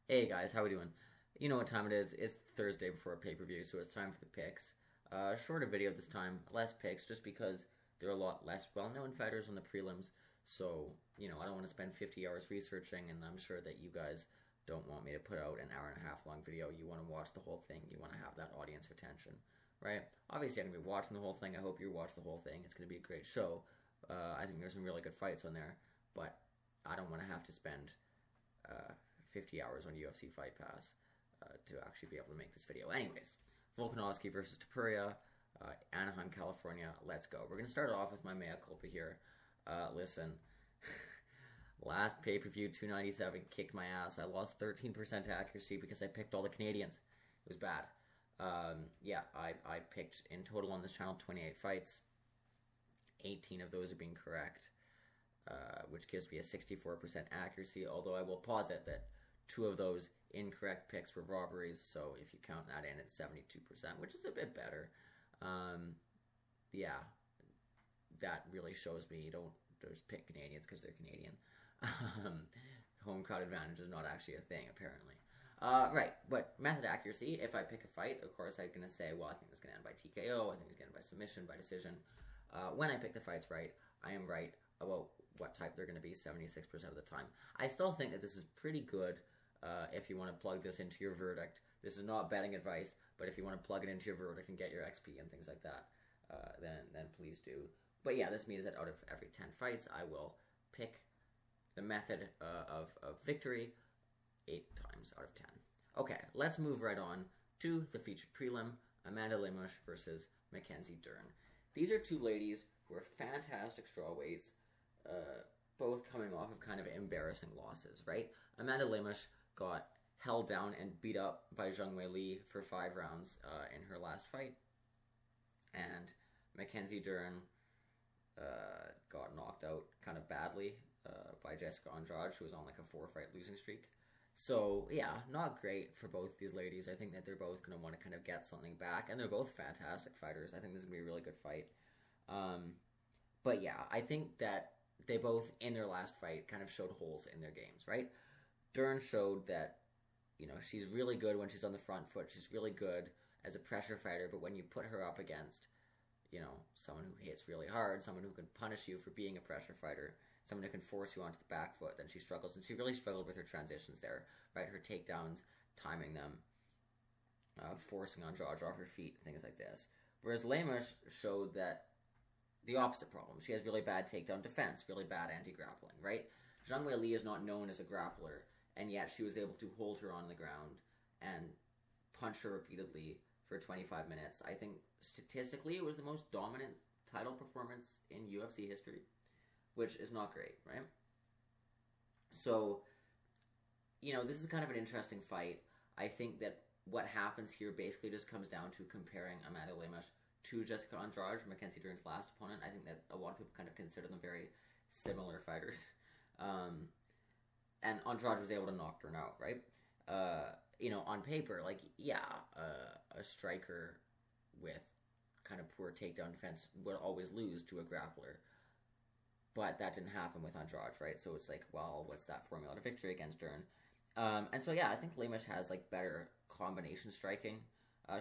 Hey guys, how we doing? You know what time it is? It's Thursday before a pay-per-view, so it's time for the picks. Shorter video this time, less picks, just because there are a lot less well-known fighters on the prelims. So, I don't want to spend 50 hours researching, and I'm sure that you guys don't want me to put out an hour and a half long video. You want to watch the whole thing. You want to have that audience retention, right? Obviously, I'm going to be watching the whole thing. I hope you watch the whole thing. It's going to be a great show. I think there's some really good fights on there, but I don't want to have to spend 50 hours on UFC Fight Pass to actually be able to make this video. Anyways, Volkanovski versus Topuria, Anaheim, California. Let's go. We're going to start off with my mea culpa here. Listen, last pay-per-view, 297, kicked my ass. I lost 13% accuracy because I picked all the Canadians. It was bad. I picked in total on this channel 28 fights. 18 of those are being correct, which gives me a 64% accuracy, although I will posit that 2 of those incorrect picks were robberies, so if you count that in, it's 72%, which is a bit better. That really shows me you don't just pick Canadians because they're Canadian. Home crowd advantage is not actually a thing, apparently. Right, but method accuracy, if I pick a fight, of course I'm going to say, well, I think it's going to end by TKO, I think it's going to end by submission, by decision. When I pick the fights right, I am right about what type they're going to be 76% of the time. I still think that this is pretty good if you want to plug this into your verdict. This is not betting advice, but if you want to plug it into your verdict and get your XP and things like that, then please do. But yeah, this means that out of every 10 fights, I will pick the method of victory 8 times out of 10. Okay, let's move right on to the featured prelim, Amanda Lemos versus Mackenzie Dern. These are 2 ladies who are fantastic strawweights, both coming off of kind of embarrassing losses, right? Amanda Lemos got held down and beat up by Zhang Weili for 5 rounds in her last fight. And Mackenzie Dern got knocked out kind of badly by Jessica Andrade, who was on like a 4-fight losing streak. So, yeah, not great for both these ladies. I think that they're both going to want to kind of get something back, and they're both fantastic fighters. I think this is going to be a really good fight. But yeah, I think that they both, in their last fight, kind of showed holes in their games, right? Dern showed that, she's really good when she's on the front foot. She's really good as a pressure fighter, but when you put her up against, someone who hits really hard, someone who can punish you for being a pressure fighter, someone who can force you onto the back foot, then she struggles. And she really struggled with her transitions there, right? Her takedowns, timing them, forcing Andrade off her feet, things like this. Whereas Lemos showed that the opposite problem. She has really bad takedown defense, really bad anti-grappling, right? Zhang Weili is not known as a grappler, and yet she was able to hold her on the ground and punch her repeatedly for 25 minutes. I think statistically it was the most dominant title performance in UFC history, which is not great, right? So, this is kind of an interesting fight. I think that what happens here basically just comes down to comparing Amanda Lemos to Jessica Andrade, Mackenzie Dern's last opponent. I think that a lot of people kind of consider them very similar fighters. And Andrade was able to knock Dern out, right? On paper, a striker with kind of poor takedown defense would always lose to a grappler. But that didn't happen with Andrade, right? So it's like, well, what's that formula to victory against Dern? I think Lemos has better combination striking.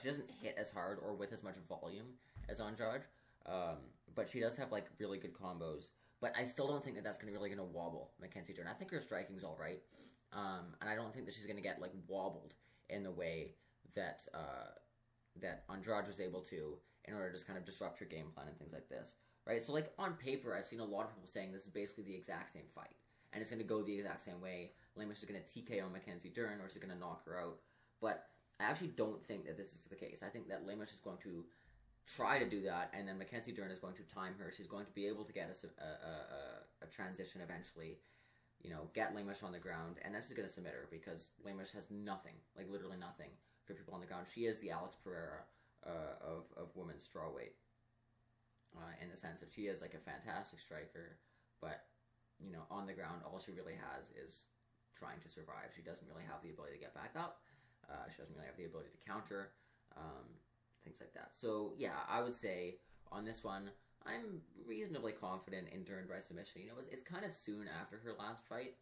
She doesn't hit as hard or with as much volume as Andrade, but she does have really good combos. But I still don't think that that's really going to wobble Mackenzie Dern. I think her striking's all right, and I don't think that she's going to get wobbled in the way that that Andrade was able to in order to just kind of disrupt her game plan and things like this. Right, so on paper, I've seen a lot of people saying this is basically the exact same fight, and it's going to go the exact same way. Lemos is going to TKO Mackenzie Dern, or she's going to knock her out. But I actually don't think that this is the case. I think that Lemos is going to try to do that, and then Mackenzie Dern is going to time her. She's going to be able to get a transition eventually, get Lemos on the ground, and then she's going to submit her because Lemos has nothing, literally nothing, for people on the ground. She is the Alex Pereira of women's strawweight. In the sense that she is a fantastic striker, but on the ground, all she really has is trying to survive. She doesn't really have the ability to get back up. She doesn't really have the ability to counter, things like that. So yeah, I would say on this one, I'm reasonably confident in Dern by submission. It's kind of soon after her last fight,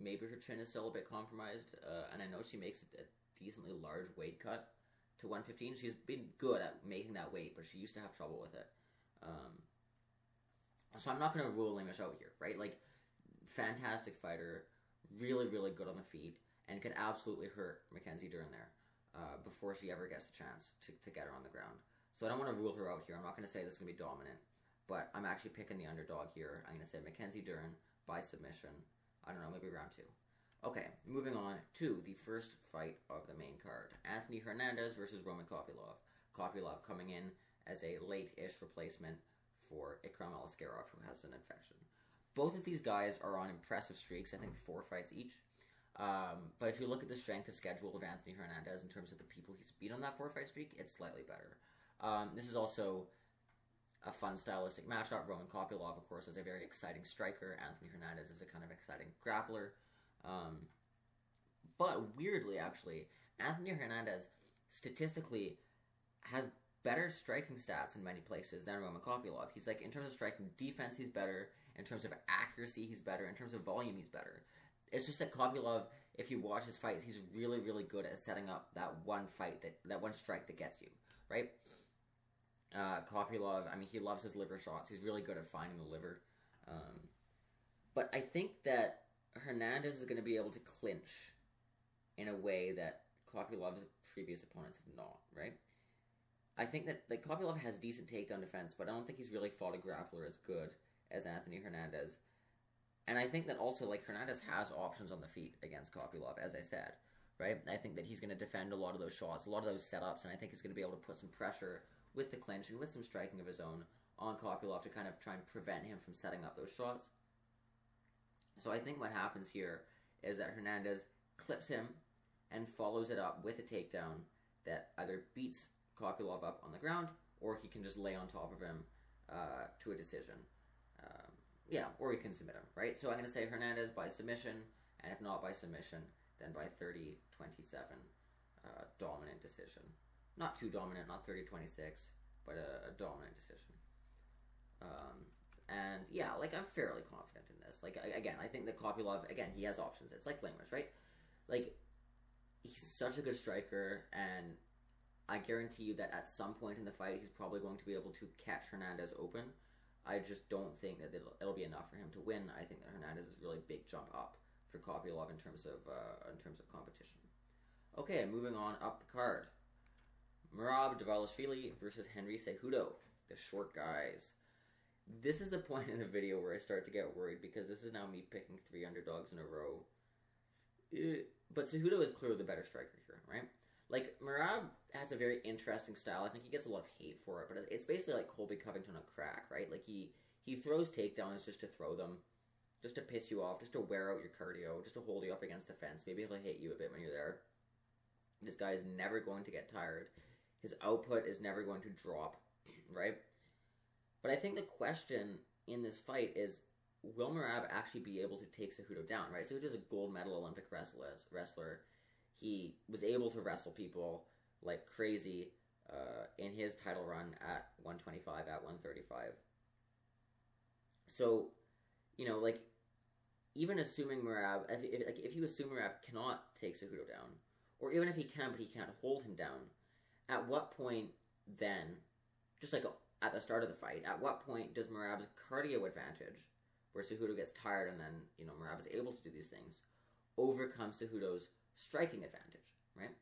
Maybe her chin is still a bit compromised, and I know she makes a decently large weight cut to 115. She's been good at making that weight, but she used to have trouble with it. So I'm not going to rule Lemos out here, right? Like, fantastic fighter, really, really good on the feet, and could absolutely hurt Mackenzie Dern there before she ever gets a chance to get her on the ground. So I don't want to rule her out here. I'm not going to say this is going to be dominant, but I'm actually picking the underdog here. I'm going to say Mackenzie Dern by submission. I don't know, maybe round 2. Okay, moving on to the first fight of the main card. Anthony Hernandez versus Roman Kopylov. Kopylov coming in as a late-ish replacement for Ikram Aliskerov, who has an infection. Both of these guys are on impressive streaks, I think 4 fights each. But if you look at the strength of schedule of Anthony Hernandez in terms of the people he's beat on that 4-fight streak, it's slightly better. This is also a fun stylistic matchup. Roman Kopylov, of course, is a very exciting striker. Anthony Hernandez is a kind of exciting grappler. But weirdly, actually, Anthony Hernandez statistically has better striking stats in many places than Roman Kopylov. He's like, in terms of striking defense, he's better. In terms of accuracy, he's better. In terms of volume, he's better. It's just that Kopylov, if you watch his fights, he's really, really good at setting up that one fight, that one strike that gets you, right? Kopylov, I mean, he loves his liver shots. He's really good at finding the liver. But I think that Hernandez is going to be able to clinch in a way that Kopylov's previous opponents have not, right? I think that Kopylov has decent takedown defense, but I don't think he's really fought a grappler as good as Anthony Hernandez. And I think that also, Hernandez has options on the feet against Kopylov, as I said, right? I think that he's going to defend a lot of those shots, a lot of those setups, and I think he's going to be able to put some pressure with the clinch and with some striking of his own on Kopylov to kind of try and prevent him from setting up those shots. So I think what happens here is that Hernandez clips him and follows it up with a takedown that either beats Kopylov up on the ground, or he can just lay on top of him to a decision. Or he can submit him, right? So I'm going to say Hernandez by submission, and if not by submission, then by 30-27 dominant decision. Not too dominant, not 30-26, but a dominant decision. I'm fairly confident in this. Again, I think that Kopylov, again, he has options. It's like Lemos, right? He's such a good striker, and I guarantee you that at some point in the fight, he's probably going to be able to catch Hernandez open. I just don't think that it'll be enough for him to win. I think that Hernandez is a really big jump up for Kopylov in terms of competition. Okay, moving on up the card. Merab Dvalishvili versus Henry Cejudo, the short guys. This is the point in the video where I start to get worried, because this is now me picking 3 underdogs in a row. But Cejudo is clearly the better striker here, right? Merab has a very interesting style. I think he gets a lot of hate for it, but it's basically like Colby Covington on crack, right? He throws takedowns just to throw them, just to piss you off, just to wear out your cardio, just to hold you up against the fence. Maybe he'll hit you a bit when you're there. This guy is never going to get tired. His output is never going to drop, right? But I think the question in this fight is, will Merab actually be able to take Cejudo down, right? Cejudo is a gold medal Olympic wrestler. He was able to wrestle people like crazy in his title run at 125, at 135. So, even assuming Merab, if you assume Merab cannot take Cejudo down, or even if he can, but he can't hold him down, at what point then, just at the start of the fight, at what point does Merab's cardio advantage, where Cejudo gets tired and then, Merab is able to do these things, overcome Cejudo's striking advantage, right?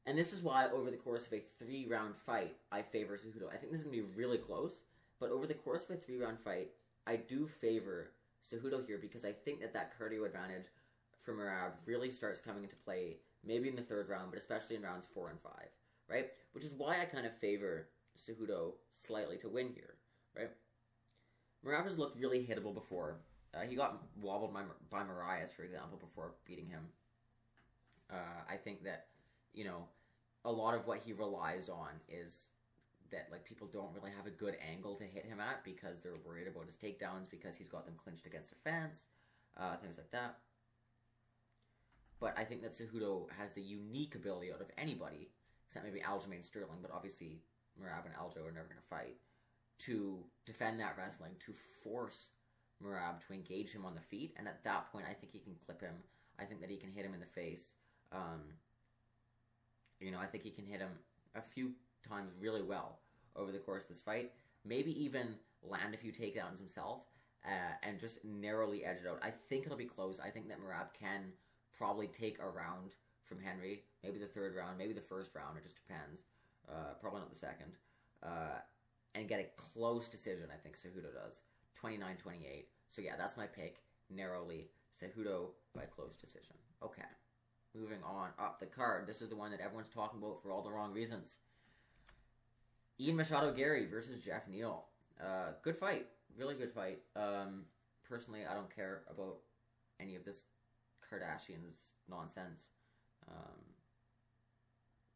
And this is why over the course of a 3-round fight, I favor Cejudo. I think this is going to be really close, but over the course of a 3-round fight, I do favor Cejudo here, because I think that cardio advantage for Merab really starts coming into play maybe in the 3rd round, but especially in rounds 4 and 5, right? Which is why I kind of favor Cejudo slightly to win here, right? Merab has looked really hittable before. He got wobbled by Marias, for example, before beating him. I think that, a lot of what he relies on is that, people don't really have a good angle to hit him at, because they're worried about his takedowns, because he's got them clinched against a fence, things like that. But I think that Cejudo has the unique ability out of anybody, except maybe Aljamain Sterling, but obviously Merab and Aljo are never going to fight, to defend that wrestling, to force Merab to engage him on the feet, and at that point, I think he can clip him. I think that he can hit him in the face. I think he can hit him a few times really well over the course of this fight. Maybe even land a few takedowns himself and just narrowly edge it out. I think it'll be close. I think that Merab can probably take a round from Henry, maybe the third round, maybe the first round. It just depends. Probably not the second. And get a close decision, I think Cejudo does. 29-28. So yeah, that's my pick. Narrowly. Cejudo by close decision. Okay. Moving on up the card. This is the one that everyone's talking about for all the wrong reasons. Ian Garry versus Geoff Neal. Good fight. Really good fight. Personally, I don't care about any of this Kardashians nonsense.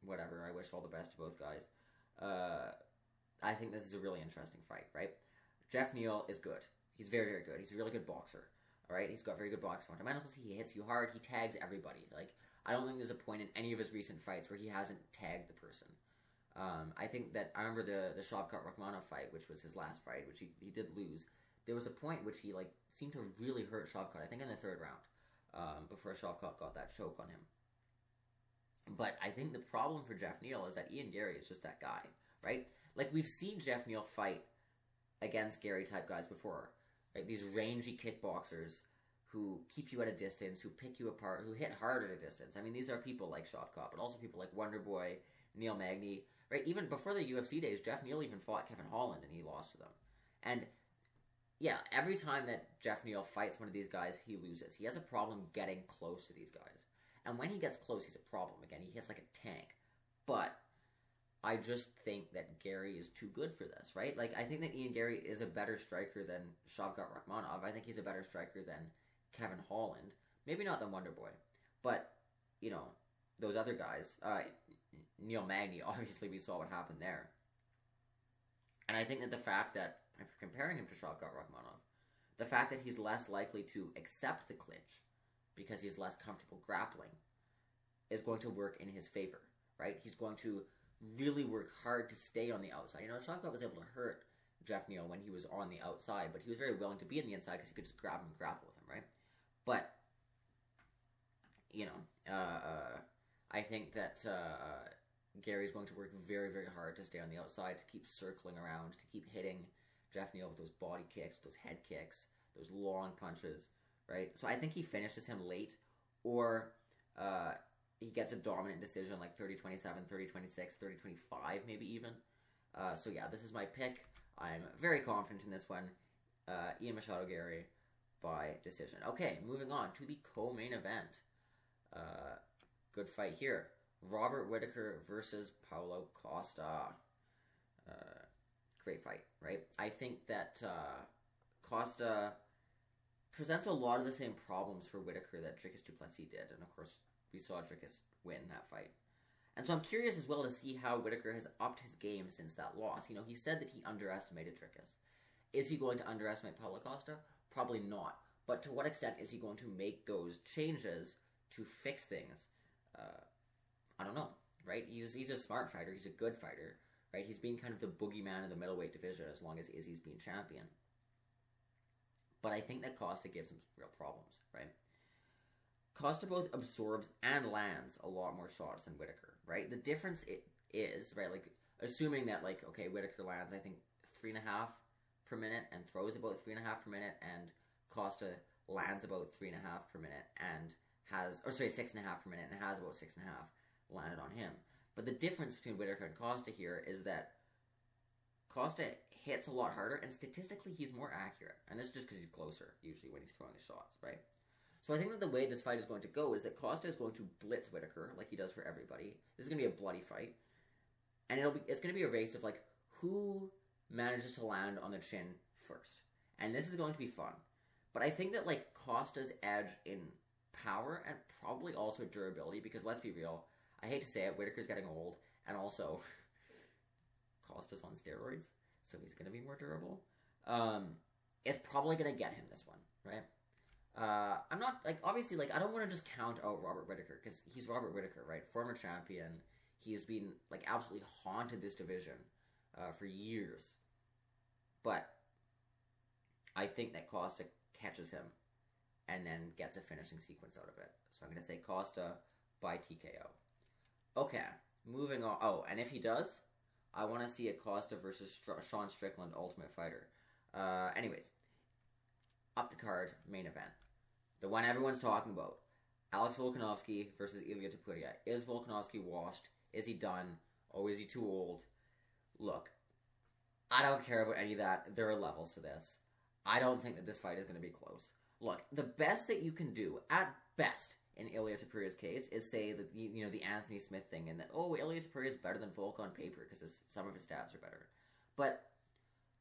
Whatever. I wish all the best to both guys. I think this is a really interesting fight, right? Geoff Neal is good. He's very, very good. He's a really good boxer. All right? He's got very good boxing fundamentals. He hits you hard. He tags everybody. I don't think there's a point in any of his recent fights where he hasn't tagged the person. I think that I remember the Shavkat Rakhmonov fight, which was his last fight, which he did lose. There was a point which he seemed to really hurt Shavkat. I think in the third round, before Shavkat got that choke on him. But I think the problem for Geoff Neal is that Ian Garry is just that guy, right? We've seen Geoff Neal fight against Garry type guys before, right? These rangy kickboxers who keep you at a distance, who pick you apart, who hit hard at a distance. I mean, these are people like Shavkat, but also people like Wonderboy, Neil Magny, right? Even before the UFC days, Geoff Neal even fought Kevin Holland and he lost to them. And yeah, every time that Geoff Neal fights one of these guys, he loses. He has a problem getting close to these guys. And when he gets close, he's a problem. Again, he hits like a tank. But I just think that Garry is too good for this, right? I think that Ian Garry is a better striker than Shavkat Rakhmonov. I think he's a better striker than Kevin Holland. Maybe not than Wonderboy. But, those other guys, Neil Magny, obviously we saw what happened there. And I think that the fact that, if you're comparing him to Shavkat Rakhmonov, the fact that he's less likely to accept the clinch because he's less comfortable grappling is going to work in his favor, right? He's going to really work hard to stay on the outside. Shavkat was able to hurt Geoff Neal when he was on the outside, but he was very willing to be on the inside because he could just grab him and grapple with him, right? But, I think that Gary's going to work very, very hard to stay on the outside, to keep circling around, to keep hitting Geoff Neal with those body kicks, those head kicks, those long punches, right? So I think he finishes him late, or he gets a dominant decision like 30-27, 30-26, 30-25 maybe even. So yeah, this is my pick. I'm very confident in this one. Ian Garry by decision. Okay, moving on to the co-main event. Good fight here. Robert Whittaker versus Paulo Costa. Great fight, right? I think that Costa presents a lot of the same problems for Whittaker that Dricus du Plessis did, and of course we saw Dricus win that fight. And so I'm curious as well to see how Whittaker has upped his game since that loss. He said that he underestimated Dricus. Is he going to underestimate Paulo Costa? Probably not. But to what extent is he going to make those changes to fix things? I don't know, right? He's a smart fighter. He's a good fighter, right? He's been kind of the boogeyman in the middleweight division as long as Izzy's been champion. But I think that Costa gives him real problems, right? Costa both absorbs and lands a lot more shots than Whittaker, right? The difference is, right, assuming that, okay, Whittaker lands, I think, 3.5 per minute and throws about 3.5 per minute, and Costa lands about 3.5 per minute and has, 6.5 per minute and has about 6.5 landed on him. But the difference between Whittaker and Costa here is that Costa hits a lot harder, and statistically he's more accurate. And this is just because he's closer, usually, when he's throwing his shots, right? So I think that the way this fight is going to go is that Costa is going to blitz Whittaker, like he does for everybody. This is going to be a bloody fight. And it's going to be a race of, who manages to land on the chin first. And this is going to be fun. But I think that, Costa's edge in power and probably also durability, because let's be real, I hate to say it, Whittaker's getting old, and also Costa's on steroids, so he's going to be more durable. It's probably going to get him this one, right? I'm not, obviously, I don't want to just count out Robert Whittaker, because he's Robert Whittaker, right? Former champion. He's been, absolutely haunted this division for years. But I think that Costa catches him and then gets a finishing sequence out of it. So I'm going to say Costa by TKO. Okay, moving on. Oh, and if he does, I want to see a Costa versus Sean Strickland Ultimate Fighter. Anyways, up the card, main event. The one everyone's talking about. Alex Volkanovski versus Ilia Topuria. Is Volkanovski washed? Is he done? Oh, is he too old? Look, I don't care about any of that. There are levels to this. I don't think that this fight is going to be close. Look, the best that you can do, at best, in Ilia Topuria's case, is say that, the Anthony Smith thing, and that, Ilia Topuria is better than Volk on paper because some of his stats are better. But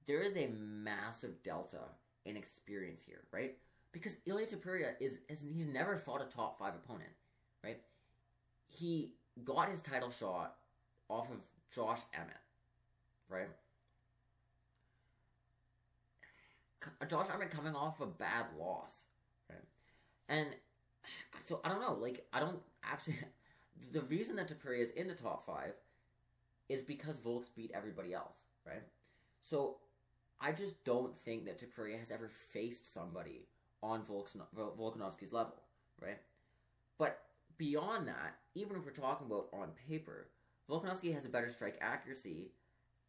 there is a massive delta in experience here, right? Because Ilia Topuria he's never fought a top 5 opponent, right? He got his title shot off of Josh Emmett, right? Josh Emmett coming off a bad loss, right? And so I don't know, I don't actually. The reason that Topuria is in the top 5 is because Volk's beat everybody else, right? So I just don't think that Topuria has ever faced somebody on Volkanovski's level, right? But beyond that, even if we're talking about on paper, Volkanovski has a better strike accuracy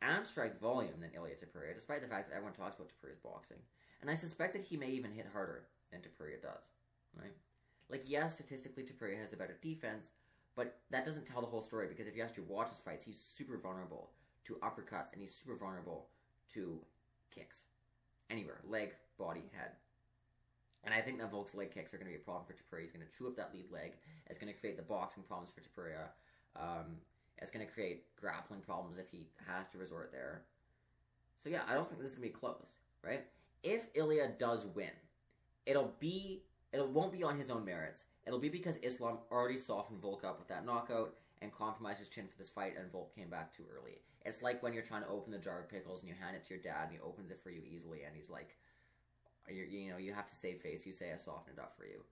and strike volume than Ilia Topuria, despite the fact that everyone talks about Topuria's boxing. And I suspect that he may even hit harder than Topuria does, right? Yes, statistically Topuria has the better defense, but that doesn't tell the whole story, because if you actually watch his fights, he's super vulnerable to uppercuts, and he's super vulnerable to kicks. Anywhere. Leg, body, head. And I think that Volk's leg kicks are going to be a problem for Topuria. He's going to chew up that lead leg. It's going to create the boxing problems for Topuria. It's going to create grappling problems if he has to resort there. So yeah, I don't think this is going to be close, right? If Ilia does win, it won't be on his own merits. It'll be because Islam already softened Volk up with that knockout and compromised his chin for this fight, and Volk came back too early. It's like when you're trying to open the jar of pickles and you hand it to your dad and he opens it for you easily, and he's like, you have to save face. You say, I softened it up for you.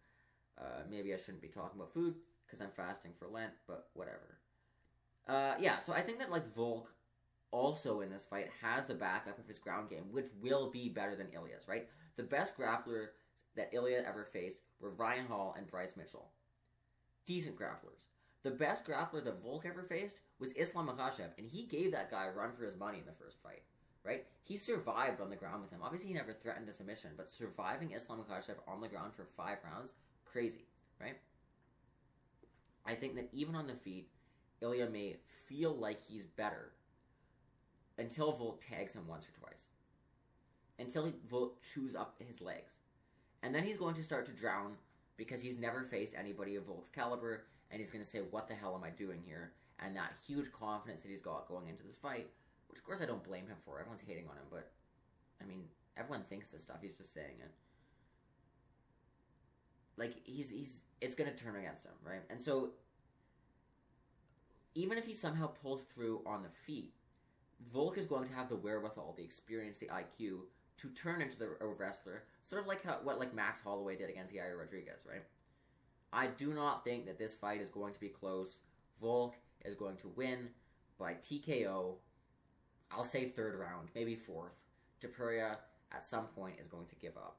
Maybe I shouldn't be talking about food because I'm fasting for Lent, but whatever. So I think that Volk also in this fight has the backup of his ground game, which will be better than Ilia's, right? The best grappler that Ilia ever faced were Ryan Hall and Bryce Mitchell. Decent grapplers. The best grappler that Volk ever faced was Islam Makhachev, and he gave that guy a run for his money in the first fight, right? He survived on the ground with him. Obviously, he never threatened a submission, but surviving Islam Makhachev on the ground for 5 rounds, crazy, right? I think that even on the feet, Ilia may feel like he's better until Volk tags him once or twice. Until Volk chews up his legs. And then he's going to start to drown because he's never faced anybody of Volk's caliber, and he's going to say, what the hell am I doing here? And that huge confidence that he's got going into this fight, which of course I don't blame him for. Everyone's hating on him, but I mean, everyone thinks this stuff. He's just saying it. It's going to turn against him, right? And so, even if he somehow pulls through on the feet, Volk is going to have the wherewithal, the experience, the IQ to turn into a wrestler, sort of like what Max Holloway did against Yair Rodriguez, right? I do not think that this fight is going to be close. Volk is going to win by TKO. I'll say 3rd round, maybe 4th. Topuria, at some point, is going to give up.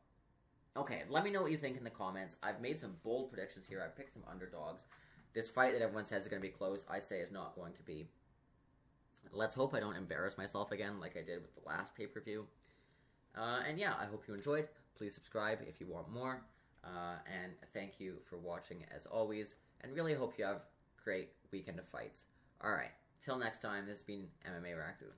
Okay, let me know what you think in the comments. I've made some bold predictions here. I've picked some underdogs. This fight that everyone says is going to be close, I say is not going to be. Let's hope I don't embarrass myself again like I did with the last pay-per-view. And yeah, I hope you enjoyed. Please subscribe if you want more. And thank you for watching as always. And really hope you have a great weekend of fights. Alright, till next time, this has been MMA Raccoon.